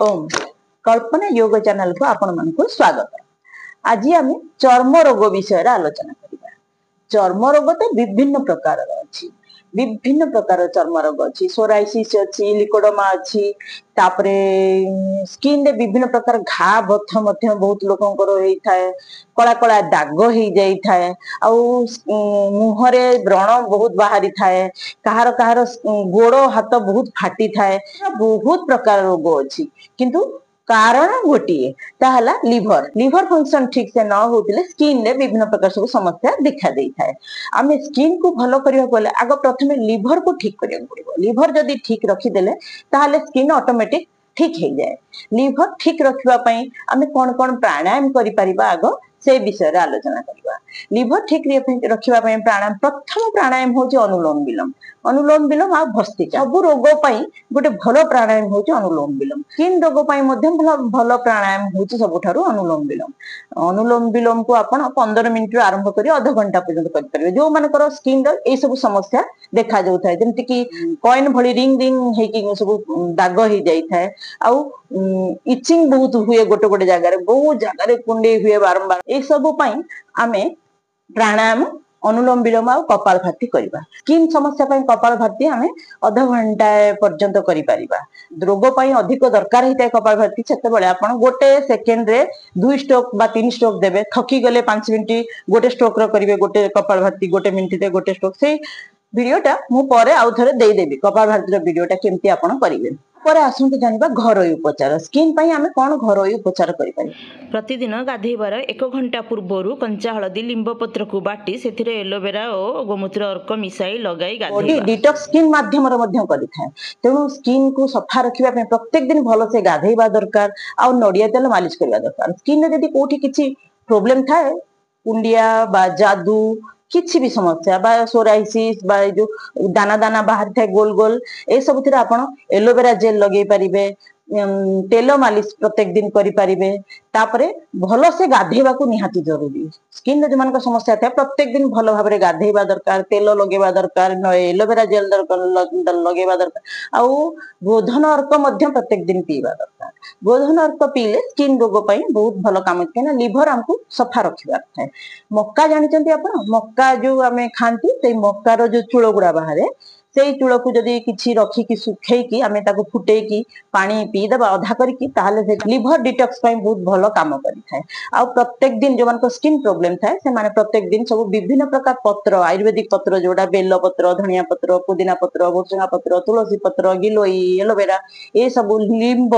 ओम कल्पना योग चैनल को आपण मानकु स्वागत। आज आम चर्म रोग विषय आलोचना करिबा। चर्म रोग तो विभिन्न प्रकार अछि, विभिन्न प्रकार चर्म रोग अछि, सोराइसिस अछि, लिकोडोमा अछि, तापरे स्किन रे विभिन्न प्रकार घा बथ मध्य बहुत लोकंकर होई थाए, कला कला दाग हो जाई थाए, आउ मुहरे व्रण बहुत बाहरी थाए, कहार कहार गोड़ हाथ बहुत फाटी थाए, बहुत प्रकार रोग अछि किंतु कारण गोटे ताहला लिभर लिभर फंक्शन ठीक से न होतिले स्किन रे विभिन्न प्रकार सब समस्या देखा देई थाए। आमे स्किन को भलो करिया बोले आगो प्रथमे लिभर को ठीक करिया पड़िबो। लिभर जदी ठीक रखी देले ताहले स्किन ऑटोमेटिक ठीक हो जाए। लिभर ठीक रखिबा पई आमे कोन कोन प्राणायाम करि परिबा आगो से विषय रे आलोचना करिबा। लिभर ठीक रखिबा पई प्राणायाम प्रथम प्राणायाम होची अनुलोम विलोम। अनुलोम विलोम आ भस्त्रिका सब रोग पई गोटे भलो प्राणायाम होची अनुलोम विलोम। स्किन रोग पई मध्ये भलो प्राणायाम होची सबठारु अनुलोम विलोम। अनुलोम विलोम को आपण 15 मिनिट रो आरंभ करी आधा घंटा पर्यंत करि परिबे। जो मानकर स्किन रो ए सब समस्या देखा जाउ थाए, जेंति कि कॉइन भली रिंग रिंग हेकी सब दाग हो जाई थाए, आउ इचिंग बहुत हुए गोटे गोटे जगह रे, बहुत जगह रे कुंडे हुए बारंबार। ए सब पई आमे प्राणायाम अनुलोम विलोम आ कपालभाति करिबा। स्किन समस्या पई कपालभाति आमे आधा घंटा पर्यंत करि परिबा। रोग पई अधिक दरकार हिताय कपालभाति सेते बेले आपण गोटे सेकेंड रे 2 स्ट्रोक बा 3 स्ट्रोक देबे। थकी गले 5 मिनिट गोटे स्ट्रोक रो करिवे, गोटे कपालभाति गोटे मिनिट दे गोटे स्ट्रोक। से वीडियोटा मु परे आउ थरे देई देबी कपालभाति रो वीडियोटा केमती आपण करिवे। परे आसंतु जानिबा घरोई उपचार। स्किन पई आमे कोन घरोई उपचार करि पारि। प्रतिदिन गाधेबार 1 घंटा पूर्व कंचा हलदी लिंब पत्र को बाटी सेथिरे एलोवेरा और गोमूत्र अर्क मिसाई लगाई गाधेबा। बॉडी डिटॉक्स स्किन माध्यम रे मध्यम करि थाए। तेणु स्किन को सफा रखिबा पे प्रत्येक दिन भलो से गाधेबा दरकार आ नडिया तेल मालिश करबा दरकार। स्किन रे जदी कोठी किछि प्रॉब्लम थाए, कुंडिया बा जादू किछि भी समस्या बा सोराइसिस बा जो दाना दाना बाहर थाए गोल गोल, ए सब थिरा आपण एलोवेरा जेल लगे परिबे, तेल मालिश प्रत्येक दिन करि परिबे। तापरे भलो से गाधेबा को निहाती जरूरी। स्किन रे जमान का समस्या थाए प्रत्येक दिन भलो भाबरे गाधेबा दरकार, तेल लगेबा दरकार, न एलोवेरा जेल दरकार लगेबा दरकार, आउ गोधन अर्क मध्य प्रत्येक दिन पीबा दरकार। गोधन अर्क पीले स्किन रोग पई बहुत भलो काम केना लिभर हमको सफा रखिबा थाए। मक्का जानिचंती आपण, मक्का जो आमे खांती सेई मक्का रो जो चूळ गुडा बाहरे, सेई चूळ को जदी किछि रखी कि सुखै कि आमे ताको फुटै कि पानी पी दबा आधा करी कि, ताहले से लिभर डिटॉक्स पई बहुत भलो काम करि थाए। आ प्रत्येक दिन जो मान को स्किन प्रॉब्लम थाए से माने प्रत्येक दिन सब विभिन्न प्रकार पत्र, आयुर्वेदिक पत्र जोडा बेल पत्र, धनिया पत्र, पुदीना पत्र, भुसंगा पत्र, तुलसी पत्र, गिलोई, एलोवेरा, ए सब लिंब,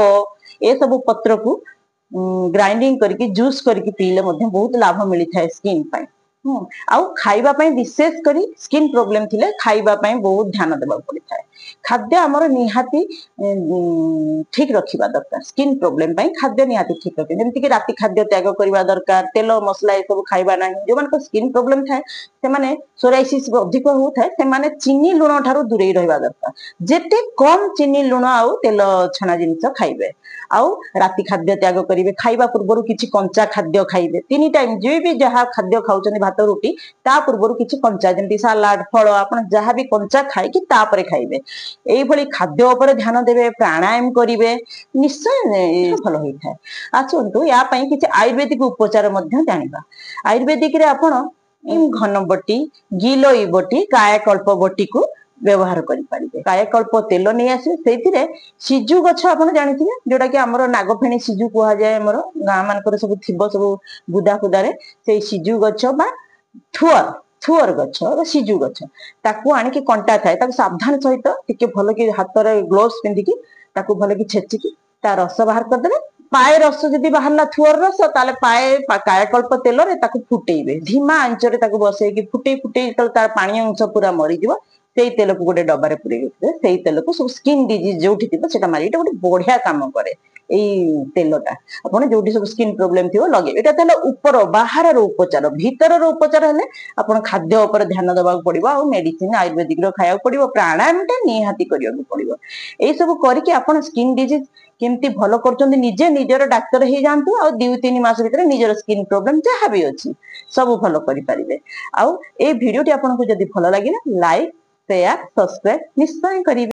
ए सब पत्र को ग्राइंडिंग करके जूस करके पीले मध्य बहुत लाभ मिली थाए स्किन पई। आउ खाइबा पई विशेष करी स्किन प्रॉब्लम थिले खाइबा पई बहुत ध्यान देबा पड़ी थाए। खाद्य हमर निहाती ठीक रखिबा दरकार। स्किन प्रॉब्लम पई खाद्य निहाती ठीक रखिबा, जेमति कि राती खाद्य त्याग करिबा दरकार, तेल मसला ए सब खाइबा नाही। जो मान को स्किन प्रॉब्लम थाए से माने सोराइसिस अधिक हो थाए, से माने चीनी लूण ठारो दूरे रहिबा दरकार। जेते कम चीनी लूण आउ तेल छना जिंस खाइबे। आउ राती खाद्य त्याग करिवे, खाइबा पूर्वरु किछि कंचा खाद्य खाइबे। 3 टाइम जे भी जहा खाद्य खाउचनी भात रोटी ता पूर्वरु किछि कंचा जेमति सलाड फळ आपण जहा भी कंचा खाइ कि ता परे खाइबे। एई भली खाद्य ऊपर ध्यान देबे, प्राणायाम करिवे, निश्चय भलो होई थाए। आछंतु या पई किछि आयुर्वेदिक उपचार मध्य जानिबा। आयुर्वेदिक रे आपण नीम घन बटी, गिलोई बटी, कायाकल्प बटी को व्यवहार करि परिबे। कायाकल्प तेल नै आसे, सेथिरे सिजु गछ आपण जानिथिबे, जोडा कि हमरो नागफेणी सिजु कोहा जाय। हमरो गां मानकर सब थिबो सब बुदा खुदारे से सिजु गछ बा थुअर गछ सिजु गछ ताकू आनी कि कंटा थाए, ताकू सावधान सहित टिके भलो कि हाथ रे ग्लोव्स पिंदी कि ताकू भलो कि छेची कि ता रस बाहर कर देबे। पाए रस जदी बाहरला थुअर रस, ताले पाए कायाकल्प तेल रे ताकू फुटेइबे। धीमा आंच रे ताकू बसै कि फुटेई तल तार पानी अंश पूरा मरि जिवो। सेई तेल को गोटे डब्बा रे पुरै रखिबे। सेई तेल को सब स्किन डिजीज जोठी थिबो सेटा मारि, एटा गोटे बढ़िया काम करे एई तेलटा। आपण जोठी सब स्किन प्रॉब्लम थिबो लगे। एटा तले ऊपर बाहर रो उपचार, भीतर रो उपचार हले आपण खाद्य ऊपर ध्यान देबा पड़िबो, आ मेडिसिन आयुर्वेदिक रो खाया पड़िबो, प्राणायाम टा निहाती करियो पड़िबो। एई सब करि कि आपण स्किन डिजीज केमती भलो करचंदी, निजे निजर डाक्टर हे जानतु, आ 2-3 मास भीतर निजर स्किन प्रॉब्लम जहा भी अछि सब भलो करि परिबे। आ ए वीडियोटी आपण को जदी भलो लागिला लाइक शेयर सब्सक्राइब निश्चय करिवे।